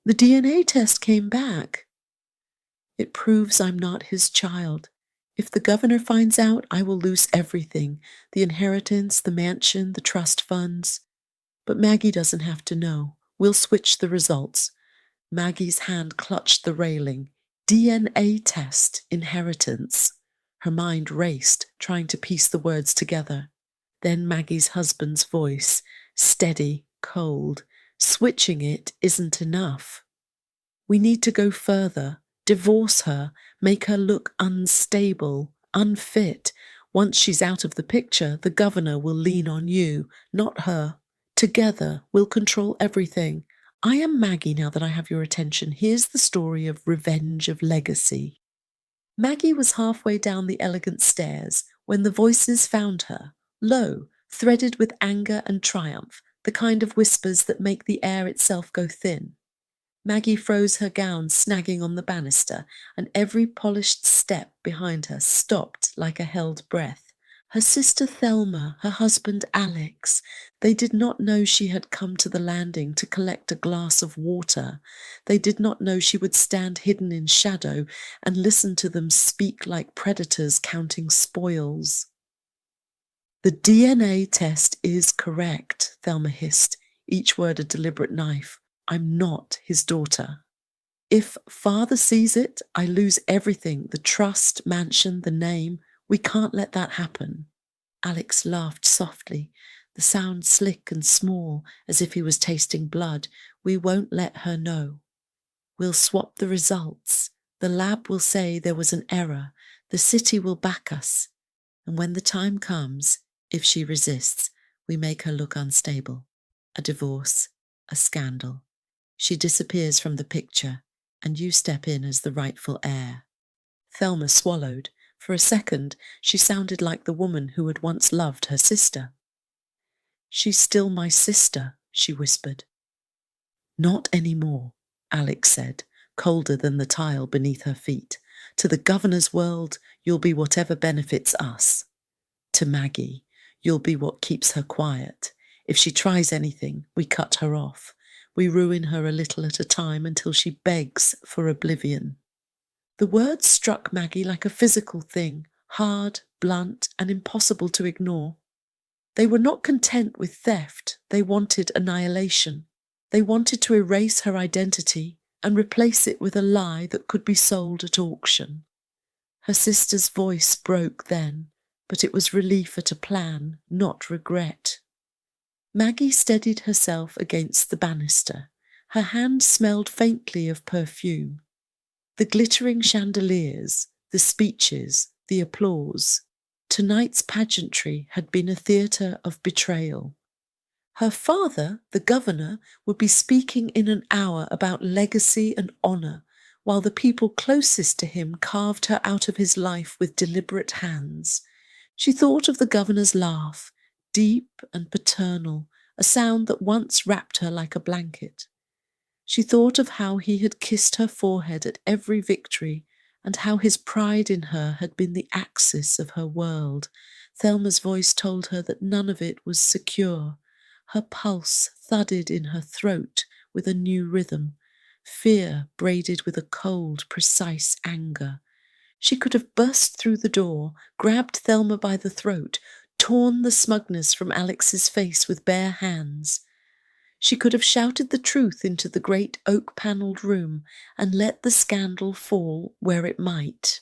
The DNA test came back. It proves I'm not his child. If the governor finds out, I will lose everything, the inheritance, the mansion, the trust funds. But Maggie doesn't have to know. We'll switch the results. Maggie's hand clutched the railing. DNA test, inheritance. Her mind raced, trying to piece the words together. Then Maggie's husband's voice, steady, cold. Switching it isn't enough. We need to go further. Divorce her, make her look unstable, unfit. Once she's out of the picture, the governor will lean on you, not her. Together, we'll control everything. I am Maggie now that I have your attention. Here's the story of revenge of legacy. Maggie was halfway down the elegant stairs when the voices found her, low, threaded with anger and triumph, the kind of whispers that make the air itself go thin. Maggie froze her gown snagging on the banister, and every polished step behind her stopped like a held breath. Her sister Thelma, her husband Alex, they did not know she had come to the landing to collect a glass of water. They did not know she would stand hidden in shadow and listen to them speak like predators counting spoils. The DNA test is correct, Thelma hissed, each word a deliberate knife. I'm not his daughter. If father sees it, I lose everything, the trust, mansion, the name. We can't let that happen. Alex laughed softly, the sound slick and small, as if he was tasting blood. We won't let her know. We'll swap the results. The lab will say there was an error. The city will back us. And when the time comes, if she resists, we make her look unstable. A divorce, a scandal. She disappears from the picture, and you step in as the rightful heir. Thelma swallowed. For a second, she sounded like the woman who had once loved her sister. She's still my sister, she whispered. Not anymore, Alex said, colder than the tile beneath her feet. To the governor's world, you'll be whatever benefits us. To Maggie, you'll be what keeps her quiet. If she tries anything, we cut her off. We ruin her a little at a time until she begs for oblivion. The words struck Maggie like a physical thing, hard, blunt, and impossible to ignore. They were not content with theft, they wanted annihilation. They wanted to erase her identity and replace it with a lie that could be sold at auction. Her sister's voice broke then, but it was relief at a plan, not regret. Maggie steadied herself against the banister. Her hand smelled faintly of perfume. The glittering chandeliers, the speeches, the applause. Tonight's pageantry had been a theatre of betrayal. Her father, the governor, would be speaking in an hour about legacy and honour, while the people closest to him carved her out of his life with deliberate hands. She thought of the governor's laugh, deep and paternal, a sound that once wrapped her like a blanket. She thought of how he had kissed her forehead at every victory, and how his pride in her had been the axis of her world. Thelma's voice told her that none of it was secure. Her pulse thudded in her throat with a new rhythm, fear braided with a cold, precise anger. She could have burst through the door, grabbed Thelma by the throat, torn the smugness from Alex's face with bare hands. She could have shouted the truth into the great oak-panelled room and let the scandal fall where it might.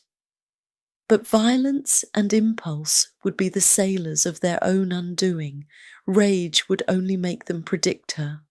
But violence and impulse would be the sailors of their own undoing. Rage would only make them predict her.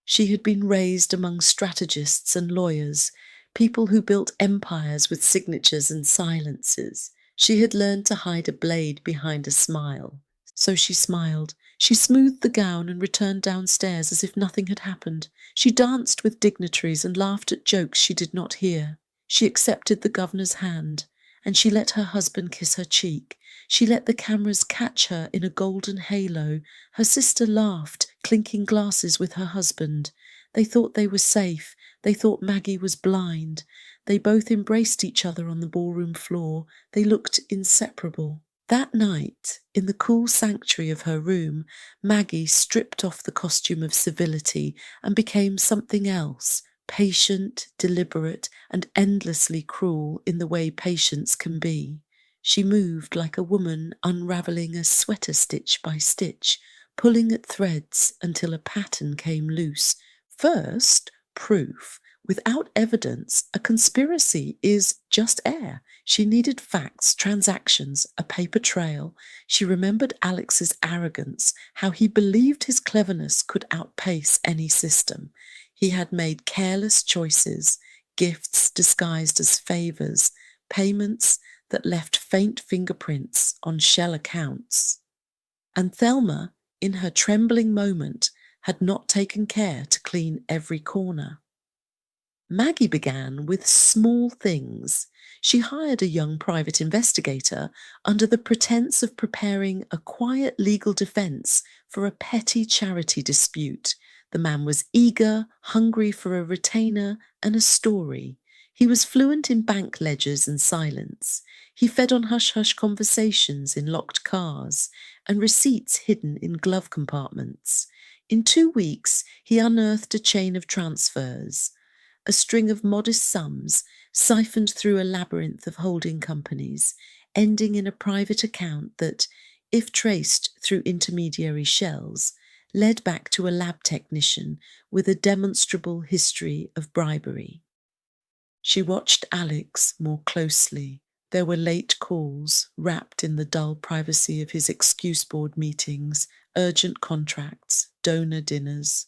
She had been raised among strategists and lawyers, people who built empires with signatures and silences. She had learned to hide a blade behind a smile. So she smiled. She smoothed the gown and returned downstairs as if nothing had happened. She danced with dignitaries and laughed at jokes she did not hear. She accepted the governor's hand, and she let her husband kiss her cheek. She let the cameras catch her in a golden halo. Her sister laughed, clinking glasses with her husband. They thought they were safe. They thought Maggie was blind. They both embraced each other on the ballroom floor. They looked inseparable. That night, in the cool sanctuary of her room, Maggie stripped off the costume of civility and became something else, patient, deliberate, and endlessly cruel in the way patience can be. She moved like a woman unravelling a sweater stitch by stitch, pulling at threads until a pattern came loose. First, proof. Without evidence, a conspiracy is just air. She needed facts, transactions, a paper trail. She remembered Alex's arrogance, how he believed his cleverness could outpace any system. He had made careless choices, gifts disguised as favours, payments that left faint fingerprints on shell accounts. And Thelma, in her trembling moment, had not taken care to clean every corner. Maggie began with small things. She hired a young private investigator under the pretense of preparing a quiet legal defense for a petty charity dispute. The man was eager, hungry for a retainer and a story. He was fluent in bank ledgers and silence. He fed on hush-hush conversations in locked cars and receipts hidden in glove compartments. In 2 weeks, he unearthed a chain of transfers, a string of modest sums siphoned through a labyrinth of holding companies, ending in a private account that, if traced through intermediary shells, led back to a lab technician with a demonstrable history of bribery. She watched Alex more closely. There were late calls, wrapped in the dull privacy of his excuse board meetings, urgent contracts, donor dinners.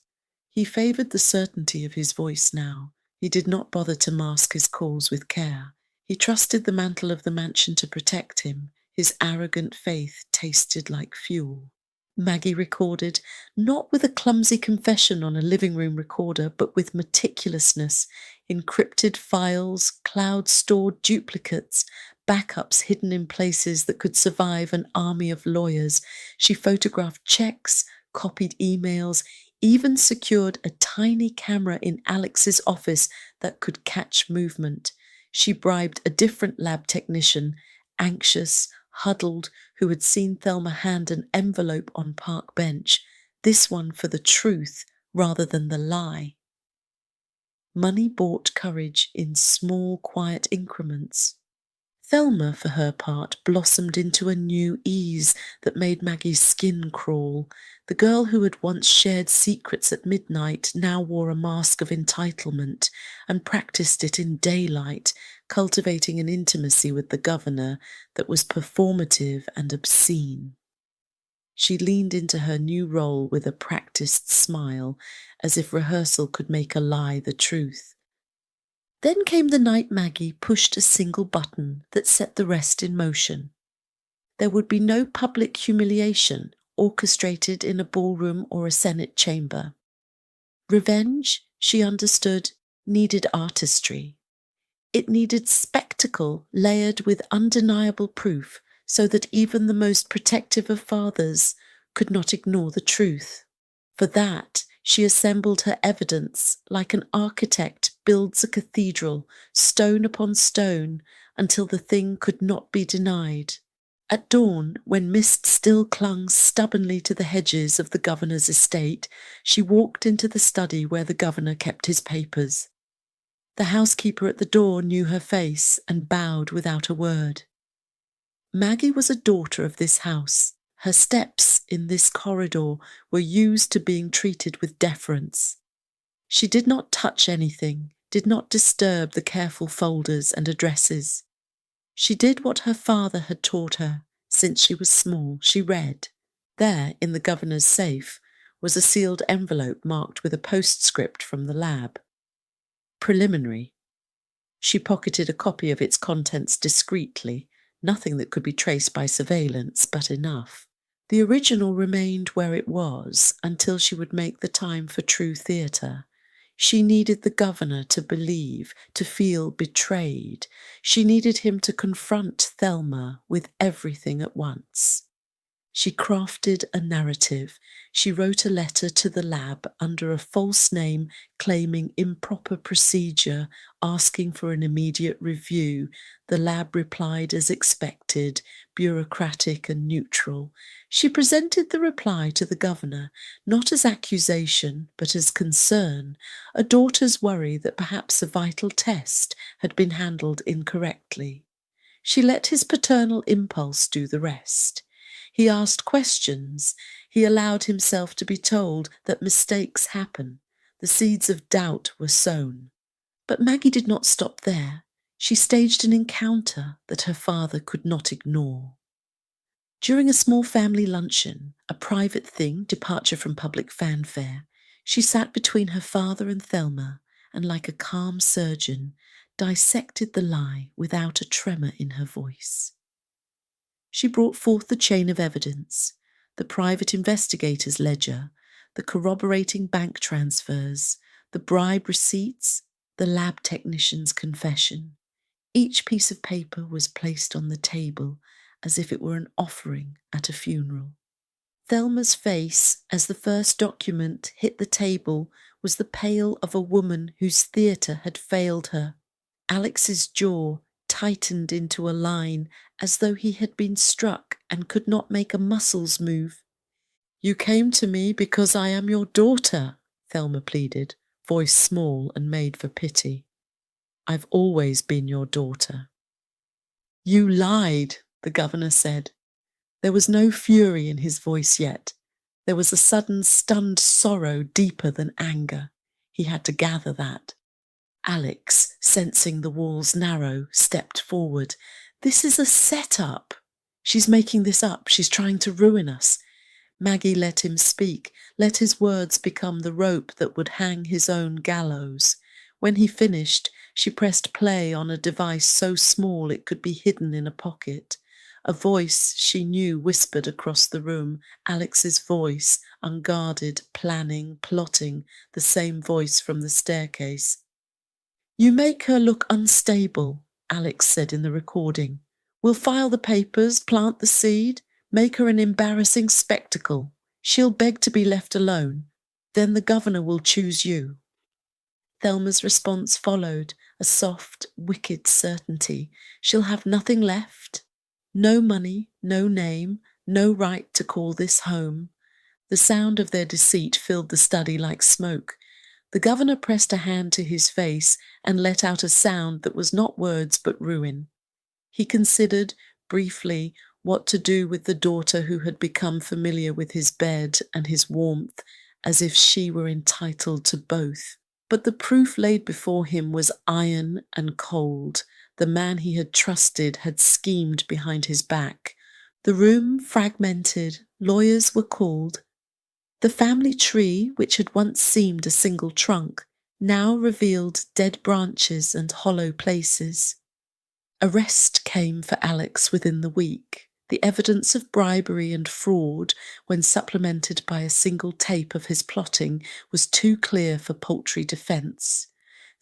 He favoured the certainty of his voice now. He did not bother to mask his calls with care. He trusted the mantle of the mansion to protect him. His arrogant faith tasted like fuel. Maggie recorded, not with a clumsy confession on a living room recorder, but with meticulousness, encrypted files, cloud-stored duplicates, backups hidden in places that could survive an army of lawyers. She photographed checks, copied emails, even secured a tiny camera in Alex's office that could catch movement. She bribed a different lab technician, anxious, huddled, who had seen Thelma hand an envelope on park bench, this one for the truth rather than the lie. Money bought courage in small, quiet increments. Thelma, for her part, blossomed into a new ease that made Maggie's skin crawl. The girl who had once shared secrets at midnight now wore a mask of entitlement and practiced it in daylight, cultivating an intimacy with the governor that was performative and obscene. She leaned into her new role with a practiced smile, as if rehearsal could make a lie the truth. Then came the night Maggie pushed a single button that set the rest in motion. There would be no public humiliation orchestrated in a ballroom or a Senate chamber. Revenge, she understood, needed artistry. It needed spectacle layered with undeniable proof so that even the most protective of fathers could not ignore the truth. For that, she assembled her evidence like an architect builds a cathedral, stone upon stone, until the thing could not be denied. At dawn, when mist still clung stubbornly to the hedges of the governor's estate, she walked into the study where the governor kept his papers. The housekeeper at the door knew her face and bowed without a word. Maggie was a daughter of this house. Her steps in this corridor were used to being treated with deference. She did not touch anything, did not disturb the careful folders and addresses. She did what her father had taught her. Since she was small, she read. There, in the governor's safe, was a sealed envelope marked with a postscript from the lab. Preliminary. She pocketed a copy of its contents discreetly, nothing that could be traced by surveillance, but enough. The original remained where it was until she would make the time for true theatre. She needed the governor to believe, to feel betrayed. She needed him to confront Thelma with everything at once. She crafted a narrative. She wrote a letter to the lab under a false name, claiming improper procedure, asking for an immediate review. The lab replied as expected, bureaucratic and neutral. She presented the reply to the governor, not as accusation, but as concern, a daughter's worry that perhaps a vital test had been handled incorrectly. She let his paternal impulse do the rest. He asked questions. He allowed himself to be told that mistakes happen. The seeds of doubt were sown. But Maggie did not stop there. She staged an encounter that her father could not ignore. During a small family luncheon, a private thing, departure from public fanfare, she sat between her father and Thelma and, like a calm surgeon, dissected the lie without a tremor in her voice. She brought forth the chain of evidence, the private investigator's ledger, the corroborating bank transfers, the bribe receipts, the lab technician's confession. Each piece of paper was placed on the table as if it were an offering at a funeral. Thelma's face, as the first document hit the table, was the pale of a woman whose theatre had failed her. Alex's jaw tightened into a line as though he had been struck and could not make a muscles move. "You came to me because I am your daughter," Thelma pleaded, voice small and made for pity. "I've always been your daughter." "You lied," the governor said. There was no fury in his voice yet. There was a sudden stunned sorrow deeper than anger. He had to gather that. Alex, sensing the walls narrow, stepped forward. "This is a set-up. She's making this up. She's trying to ruin us." Maggie let him speak, let his words become the rope that would hang his own gallows. When he finished, she pressed play on a device so small it could be hidden in a pocket. A voice she knew whispered across the room, Alex's voice, unguarded, planning, plotting, the same voice from the staircase. "You make her look unstable," Alex said in the recording. "We'll file the papers, plant the seed, make her an embarrassing spectacle. She'll beg to be left alone. Then the governor will choose you." Thelma's response followed, a soft, wicked certainty. She'll have nothing left. No money, no name, no right to call this home. The sound of their deceit filled the study like smoke. The governor pressed a hand to his face and let out a sound that was not words but ruin. He considered, briefly, what to do with the daughter who had become familiar with his bed and his warmth, as if she were entitled to both. But the proof laid before him was iron and cold. The man he had trusted had schemed behind his back. The room fragmented, lawyers were called. The family tree, which had once seemed a single trunk, now revealed dead branches and hollow places. Arrest came for Alex within the week. The evidence of bribery and fraud, when supplemented by a single tape of his plotting, was too clear for paltry defence.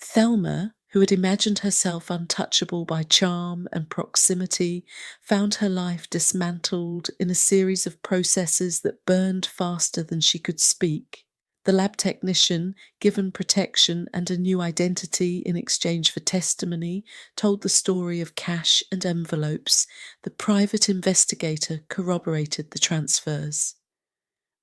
Thelma, who had imagined herself untouchable by charm and proximity, found her life dismantled in a series of processes that burned faster than she could speak. The lab technician, given protection and a new identity in exchange for testimony, told the story of cash and envelopes. The private investigator corroborated the transfers.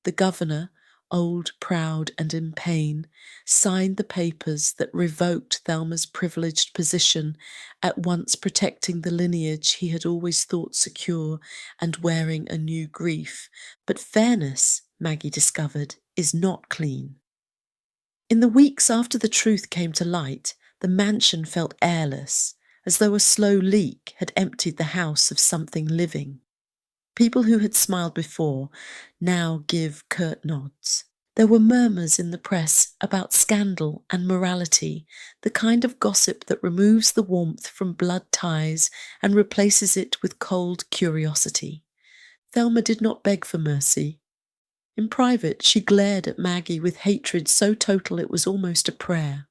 The governor, old, proud, and in pain, signed the papers that revoked Thelma's privileged position, at once protecting the lineage he had always thought secure and wearing a new grief. But fairness, Maggie discovered, is not clean. In the weeks after the truth came to light, the mansion felt airless, as though a slow leak had emptied the house of something living. People who had smiled before now give curt nods. There were murmurs in the press about scandal and morality, the kind of gossip that removes the warmth from blood ties and replaces it with cold curiosity. Thelma did not beg for mercy. In private, she glared at Maggie with hatred so total it was almost a prayer.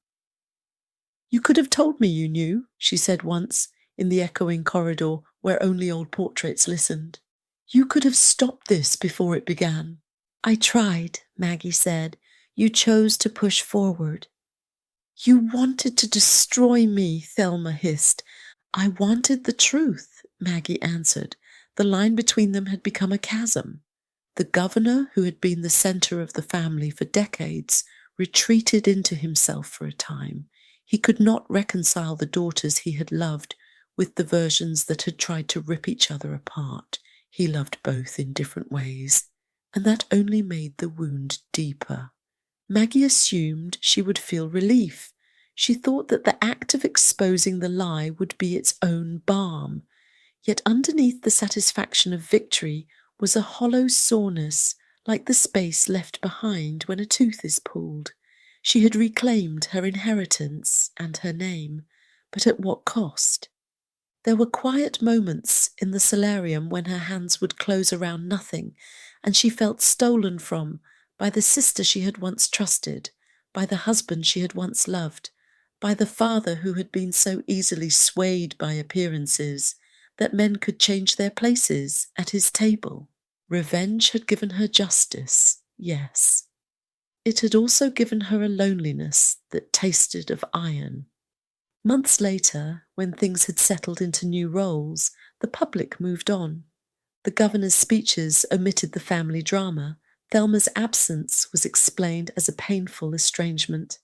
"You could have told me you knew," she said once, in the echoing corridor where only old portraits listened. You could have stopped this before it began. I tried, Maggie said. You chose to push forward. You wanted to destroy me, Thelma hissed. I wanted the truth, Maggie answered. The line between them had become a chasm. The governor, who had been the centre of the family for decades, retreated into himself for a time. He could not reconcile the daughters he had loved with the versions that had tried to rip each other apart. He loved both in different ways, and that only made the wound deeper. Maggie assumed she would feel relief. She thought that the act of exposing the lie would be its own balm. Yet underneath the satisfaction of victory was a hollow soreness, like the space left behind when a tooth is pulled. She had reclaimed her inheritance and her name, but at what cost? There were quiet moments in the solarium when her hands would close around nothing, and she felt stolen from by the sister she had once trusted, by the husband she had once loved, by the father who had been so easily swayed by appearances that men could change their places at his table. Revenge had given her justice, yes. It had also given her a loneliness that tasted of iron. Months later, when things had settled into new roles, the public moved on. The governor's speeches omitted the family drama. Thelma's absence was explained as a painful estrangement.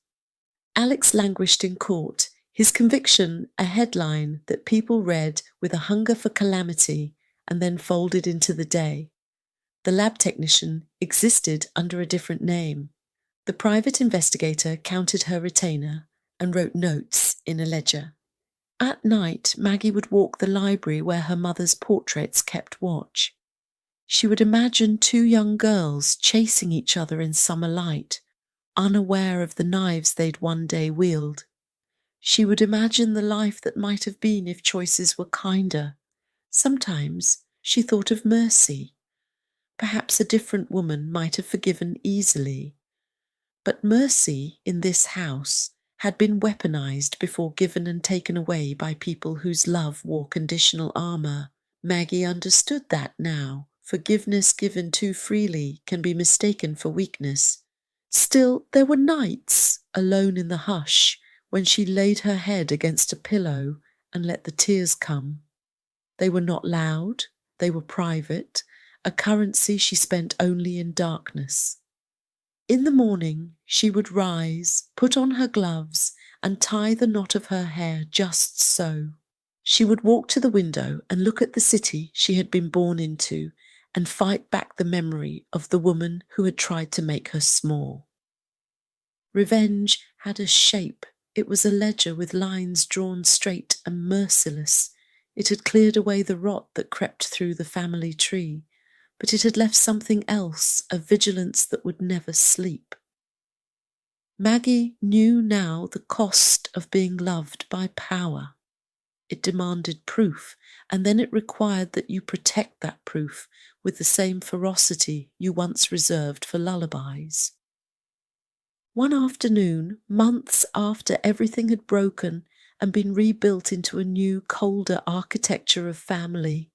Alex languished in court, his conviction a headline that people read with a hunger for calamity and then folded into the day. The lab technician existed under a different name. The private investigator counted her retainer and wrote notes in a ledger. At night, Maggie would walk the library where her mother's portraits kept watch. She would imagine two young girls chasing each other in summer light, unaware of the knives they'd one day wield. She would imagine the life that might have been if choices were kinder. Sometimes she thought of mercy. Perhaps a different woman might have forgiven easily. But mercy in this house had been weaponized before given and taken away by people whose love wore conditional armor. Maggie understood that now. Forgiveness given too freely can be mistaken for weakness. Still, there were nights, alone in the hush, when she laid her head against a pillow and let the tears come. They were not loud, they were private, a currency she spent only in darkness. In the morning, she would rise, put on her gloves, and tie the knot of her hair just so. She would walk to the window and look at the city she had been born into and fight back the memory of the woman who had tried to make her small. Revenge had a shape. It was a ledger with lines drawn straight and merciless. It had cleared away the rot that crept through the family tree, but it had left something else, a vigilance that would never sleep. Maggie knew now the cost of being loved by power. It demanded proof, and then it required that you protect that proof with the same ferocity you once reserved for lullabies. One afternoon, months after everything had broken and been rebuilt into a new, colder architecture of family,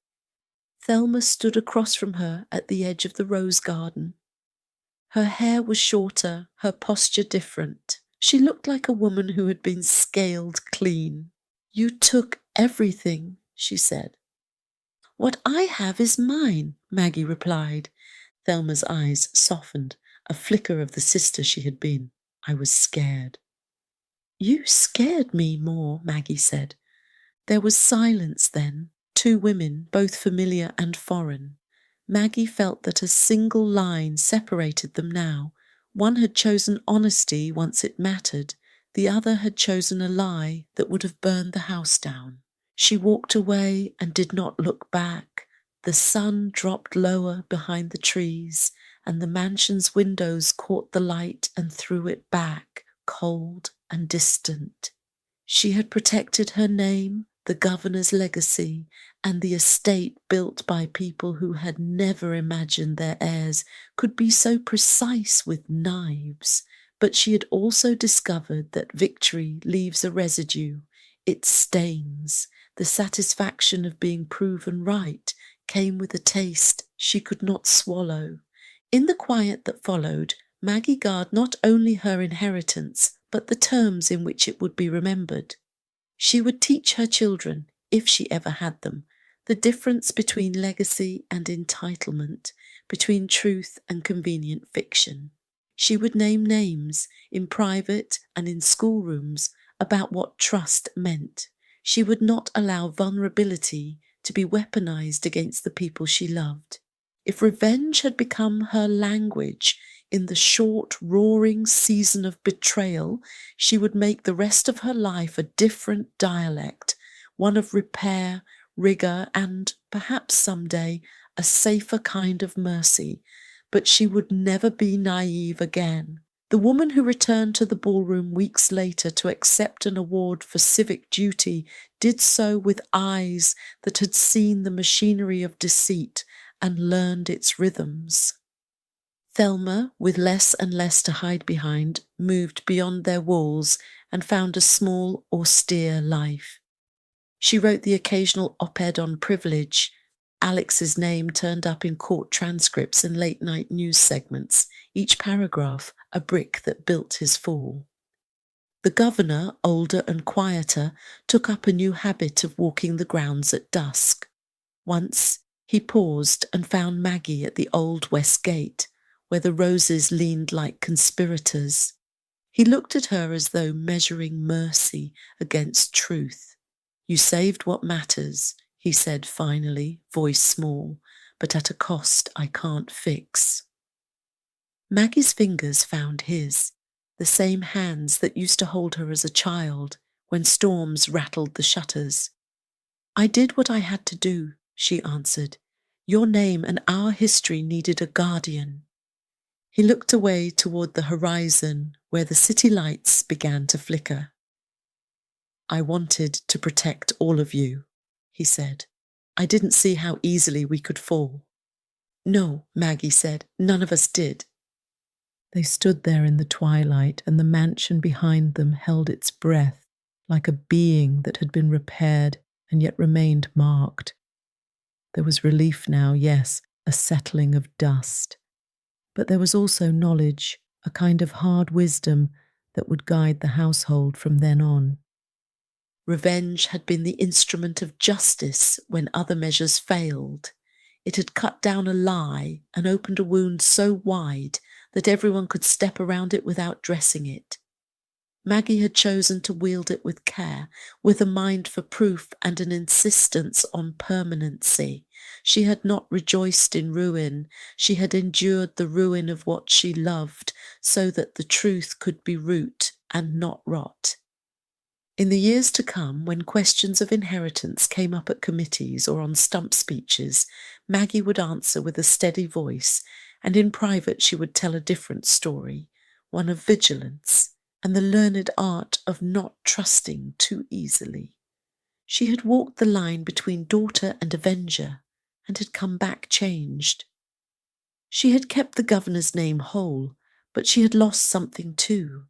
Thelma stood across from her at the edge of the rose garden. Her hair was shorter, her posture different. She looked like a woman who had been scaled clean. "You took everything," she said. "What I have is mine," Maggie replied. Thelma's eyes softened, a flicker of the sister she had been. "I was scared." "You scared me more," Maggie said. There was silence then. Two women, both familiar and foreign. Maggie felt that a single line separated them now. One had chosen honesty once it mattered. The other had chosen a lie that would have burned the house down. She walked away and did not look back. The sun dropped lower behind the trees, and the mansion's windows caught the light and threw it back, cold and distant. She had protected her name, the governor's legacy, and the estate built by people who had never imagined their heirs could be so precise with knives. But she had also discovered that victory leaves a residue. It stains. The satisfaction of being proven right came with a taste she could not swallow. In the quiet that followed, Maggie guarded not only her inheritance, but the terms in which it would be remembered. She would teach her children, if she ever had them, the difference between legacy and entitlement, between truth and convenient fiction. She would name names, in private and in schoolrooms, about what trust meant. She would not allow vulnerability to be weaponized against the people she loved. If revenge had become her language in the short, roaring season of betrayal, she would make the rest of her life a different dialect, one of repair, rigour, and, perhaps someday, a safer kind of mercy. But she would never be naive again. The woman who returned to the ballroom weeks later to accept an award for civic duty did so with eyes that had seen the machinery of deceit and learned its rhythms. Thelma, with less and less to hide behind, moved beyond their walls and found a small, austere life. She wrote the occasional op-ed on privilege. Alex's name turned up in court transcripts and late-night news segments, each paragraph a brick that built his fall. The governor, older and quieter, took up a new habit of walking the grounds at dusk. Once he paused and found Maggie at the old West Gate, where the roses leaned like conspirators. He looked at her as though measuring mercy against truth. "You saved what matters," he said finally, voice small, "but at a cost I can't fix." Maggie's fingers found his, the same hands that used to hold her as a child when storms rattled the shutters. "I did what I had to do," she answered. "Your name and our history needed a guardian." He looked away toward the horizon where the city lights began to flicker. "I wanted to protect all of you," he said. "I didn't see how easily we could fall." "No," Maggie said, "none of us did." They stood there in the twilight, and the mansion behind them held its breath like a being that had been repaired and yet remained marked. There was relief now, yes, a settling of dust. But there was also knowledge, a kind of hard wisdom that would guide the household from then on. Revenge had been the instrument of justice when other measures failed. It had cut down a lie and opened a wound so wide that everyone could step around it without dressing it. Maggie had chosen to wield it with care, with a mind for proof and an insistence on permanency. She had not rejoiced in ruin. She had endured the ruin of what she loved, so that the truth could be root and not rot. In the years to come, when questions of inheritance came up at committees or on stump speeches, Maggie would answer with a steady voice, and in private she would tell a different story, one of vigilance and the learned art of not trusting too easily. She had walked the line between daughter and avenger, and had come back changed. She had kept the governor's name whole, but she had lost something too.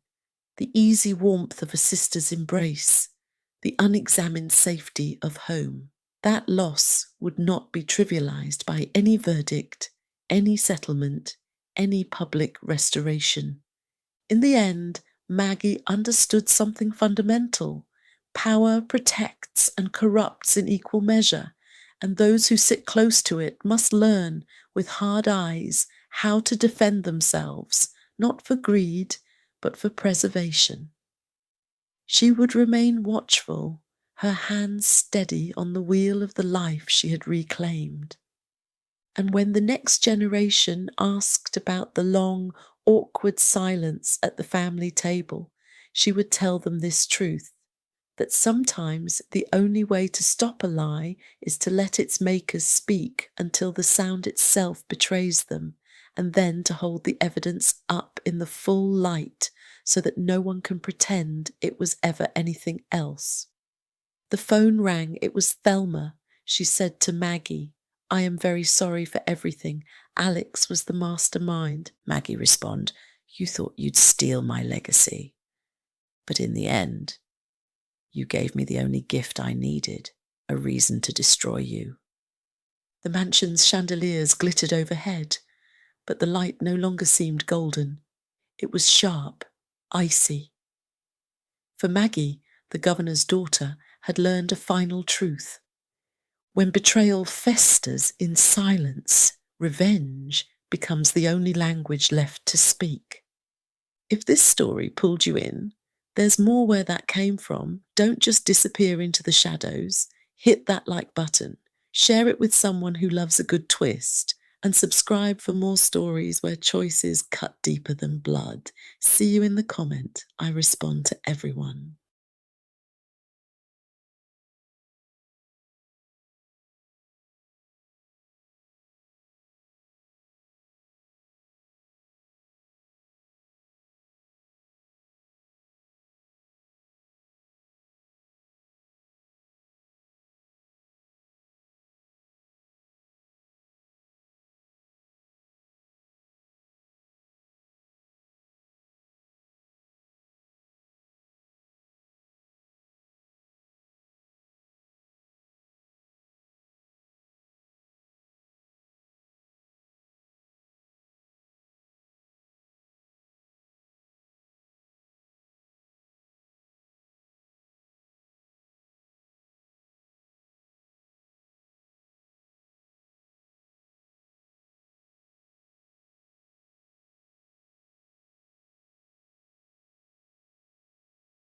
The easy warmth of a sister's embrace, the unexamined safety of home. That loss would not be trivialized by any verdict, any settlement, any public restoration. In the end, Maggie understood something fundamental. Power protects and corrupts in equal measure, and those who sit close to it must learn, with hard eyes, how to defend themselves, not for greed, but for preservation. She would remain watchful, her hands steady on the wheel of the life she had reclaimed. And when the next generation asked about the long, awkward silence at the family table, she would tell them this truth, that sometimes the only way to stop a lie is to let its makers speak until the sound itself betrays them, and then to hold the evidence up in the full light so that no one can pretend it was ever anything else. The phone rang. It was Thelma. She said to Maggie, "I am very sorry for everything. Alex was the mastermind." Maggie responded, "You thought you'd steal my legacy. But in the end, you gave me the only gift I needed, a reason to destroy you." The mansion's chandeliers glittered overhead, but the light no longer seemed golden. It was sharp, icy. For Maggie, the governor's daughter, had learned a final truth. When betrayal festers in silence, revenge becomes the only language left to speak. If this story pulled you in, there's more where that came from. Don't just disappear into the shadows. Hit that like button, share it with someone who loves a good twist, and subscribe for more stories where choices cut deeper than blood. See you in the comment. I respond to everyone.